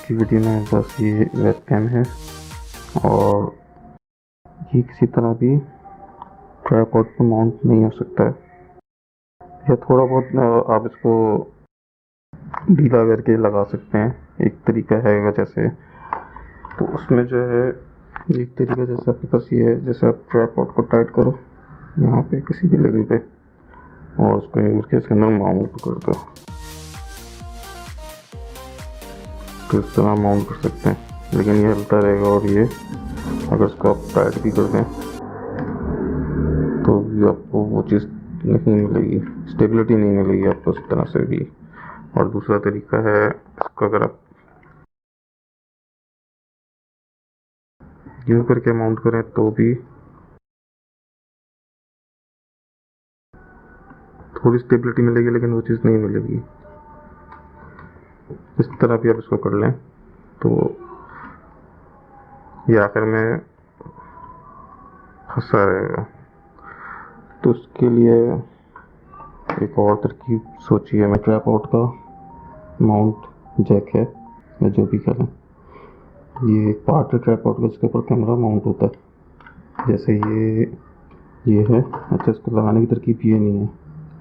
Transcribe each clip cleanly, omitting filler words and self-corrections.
की वीडियो में बस ये वेबकैम है और ये किसी तरह भी ट्राइपॉड पर माउंट नहीं हो सकता है। या थोड़ा बहुत आप इसको ढीला करके लगा सकते हैं, एक तरीका है जैसे। तो उसमें जो है एक तरीका जैसे आपके पास ये है, जैसे आप ट्राइपॉड को टाइट करो यहाँ पे किसी भी लेवल पे और उसको यूज के इसके अंदर माउंट कर दो, तो इस तरह माउंट कर सकते हैं। लेकिन ये हल्का रहेगा और ये अगर इसको आप टाइट भी कर दें तो भी आपको वो चीज़ नहीं मिलेगी, स्टेबिलिटी नहीं मिलेगी आपको इस तरह से भी। और दूसरा तरीका है, इसको अगर आप यूँ करके माउंट करें तो भी थोड़ी स्टेबिलिटी मिलेगी, लेकिन वो चीज़ नहीं मिलेगी। इस तरह भी आप इसको कर लें तो ये आखिर में फंसा रहेगा। तो उसके लिए एक और तरकीब सोची है मैं। ट्राइपॉड का माउंट जैक है या जो भी करें, ये एक पार्ट है ट्राइपॉड का जिसके ऊपर कैमरा माउंट होता है। जैसे ये है। अच्छा, इसको लगाने की तरकीब ये नहीं है,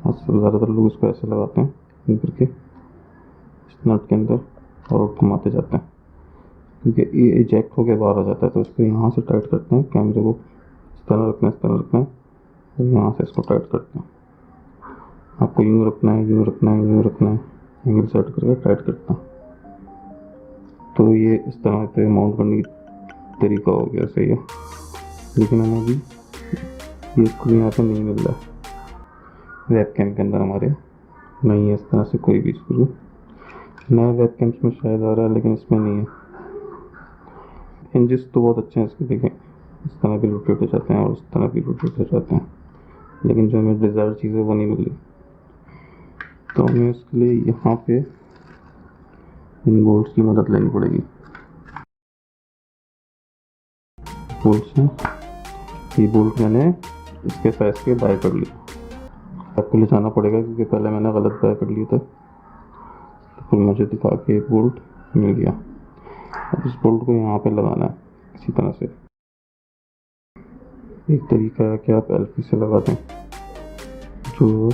ज़्यादातर लोग इसको ऐसे लगाते हैं यूँ करके इस नट के अंदर और घुमाते जाते हैं, क्योंकि ये इजेक्ट होकर बाहर आ जाता है। तो इसको यहाँ से टाइट करते हैं, कैमरे को इस तरह रखना है, इस तरह रखना है और यहाँ से इसको टाइट करते हैं। आपको यूँ रखना है, यूँ रखना है, यूँ रखना है, एंगल सेट करके टाइट करते हैं। तो ये इस तरह से माउंट करने की तरीका हो गया सही है। लेकिन हमें अभी ये स्क्रू यहाँ पे नहीं मिल रहा है वेबकैम के अंदर, हमारे नहीं है इस तरह से कोई भी स्क्रू। नए वेबकैम्स में शायद आ रहा है लेकिन इसमें नहीं है। हिंजेस तो बहुत अच्छे हैं इसके, देखें इस तरह भी रोटेट हो जाते हैं और इस तरह भी रोटेट हो जाते हैं, लेकिन जो हमें डिज़ायर चीज़ है वो नहीं मिल रही। तो हमें इसके लिए यहाँ पे इन बोल्ट्स की मदद लेनी पड़ेगी। बोल्ट्स हैं, ये बोल्ट मैंने इसके साइज़ के बाय कर लिए। आपको ले जाना पड़ेगा क्योंकि पहले मैंने गलत बाय कर लिए थे, तो फिर मुझे दिखा के एक बोल्ट मिल गया। अब इस बोल्ट को यहाँ पे लगाना है इसी तरह से। एक तरीका है कि आप एलपी से लगा दें, जो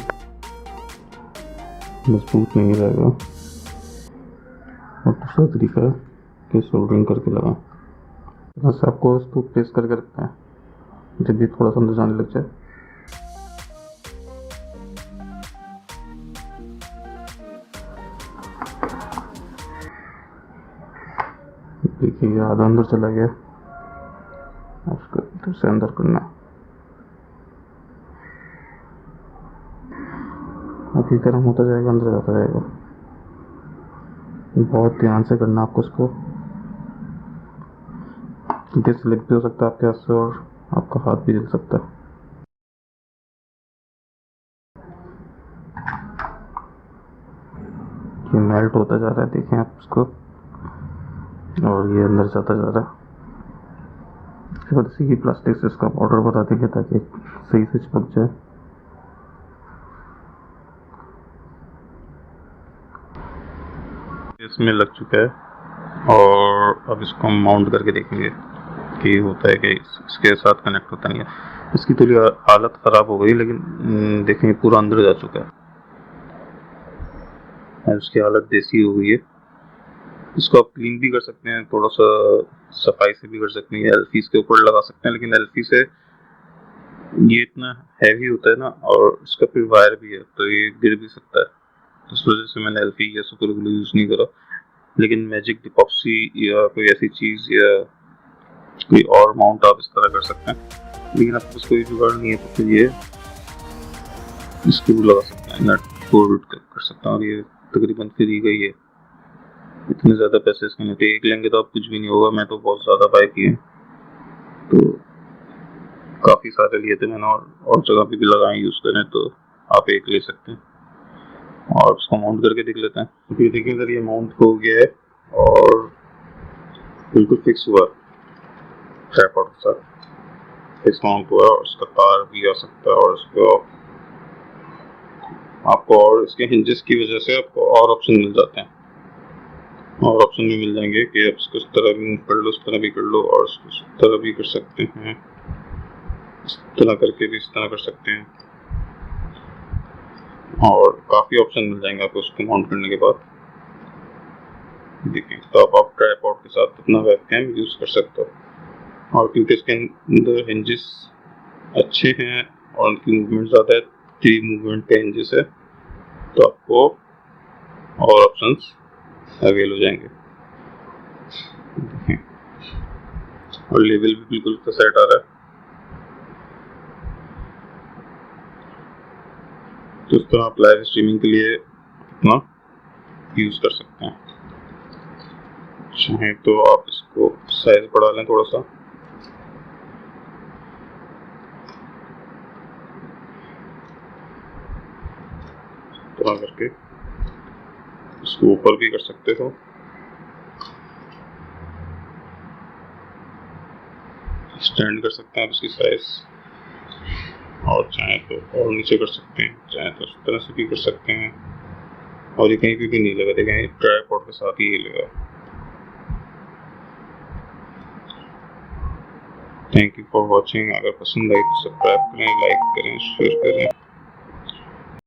मजबूत नहीं रहेगा, और दूसरा तरीका है कि सोल्डरिंग करके लगाएं। बस आपको इसको प्रेस करके रखना है, जब भी थोड़ा सा अंदर जाने लग जाए देखिए आधा अंदर चला गया, उसको इधर से अंदर करना है। अभी गर्म होता जाएगा, अंदर जाता जाएगा। बहुत ध्यान से करना आपको इसको, क्योंकि स्लिप भी हो सकता है आपके हाथ से और आपका हाथ भी जल सकता है। ये मेल्ट होता जा रहा है, देखें आप इसको, और ये अंदर जाता जा रहा है। इसके बाद इसी की प्लास्टिक से इसका बॉर्डर बता देंगे ताकि सही से चिपक जाए। इसमें लग चुका है और अब इसको हम माउंट करके देखेंगे कि होता है कि इसके साथ कनेक्ट होता नहीं है। इसकी थोड़ी हालत ख़राब हो गई, लेकिन देखें पूरा अंदर जा चुका है, उसकी हालत देसी हो गई है। इसको आप क्लीन भी कर सकते हैं, थोड़ा सा सफाई से भी कर सकते हैं, एलफी के ऊपर लगा सकते हैं, लेकिन एलफी से ये इतना हैवी होता है ना, और इसका फिर वायर भी है तो ये गिर भी सकता है। तो इस वजह से मैंने एलफी या सुपर ग्लू यूज़ नहीं करा। लेकिन मैजिक डिपॉक्सी या कोई ऐसी चीज़ या कोई और माउंट आप इस तरह कर सकते हैं, लेकिन आपके पास कोई जुगाड़ नहीं है तो फिर ये स्क्रू लगा सकते हैं, नट बोल्ट कर सकते हैं। और ये तकरीबन फ्री गई है, इतने ज़्यादा पैसे इसके नहीं थे। एक लेंगे तो आप कुछ भी नहीं होगा, मैं तो बहुत ज़्यादा बाय किए, तो काफ़ी सारे लिए थे मैंने, और जगह पे भी लगाए यूज़ करें, तो आप एक ले सकते हैं। और उसको माउंट करके देख लेते हैं। फिर देखिए अगर ये माउंट हो गया है और बिल्कुल फिक्स हुआ ट्राइपॉड के साथ, फिक्स माउंट हुआ, और उसका तार भी आ सकता है, और उसको आपको और इसके हिंजेस की वजह से आपको और ऑप्शन मिल जाते हैं। और ऑप्शन भी मिल जाएंगे कि आप इसको इस तरह भी मूव कर लो, इस तरह भी कर लो, और इसको इस तरह भी कर सकते हैं, इस तरह करके भी इस तरह कर सकते हैं, और काफ़ी ऑप्शन मिल जाएंगे आपको उसको माउंट करने के बाद। देखें, तो आप ट्राइपॉड के साथ अपना वेबकैम यूज़ कर सकते हो। और क्योंकि इसके अंदर हिंजेस अच्छे हैं और उनकी मूवमेंट ज़्यादा है, 3 मूवमेंट के हिंजेस है, तो आपको और ऑप्शंस अवेल हो जाएंगे। और लेवल भी बिल्कुल उसका सेट आ रहा है, तो इस तरह आप लाइव स्ट्रीमिंग के लिए अपना यूज़ कर सकते हैं। चाहें तो आप इसको साइज बढ़ा लें थोड़ा सा, तो करके इसको ऊपर भी कर सकते हो, स्टैंड कर सकते हैं आप इसकी साइज, और चाहे तो और नीचे कर सकते हैं, चाहे तो इस तरह से भी कर सकते हैं। और ये कहीं भी नहीं लगा, देखें ट्राइपॉड के साथ ही लगा। Thank you for watching. अगर पसंद आई तो सब्सक्राइब करें, लाइक करें, शेयर करें।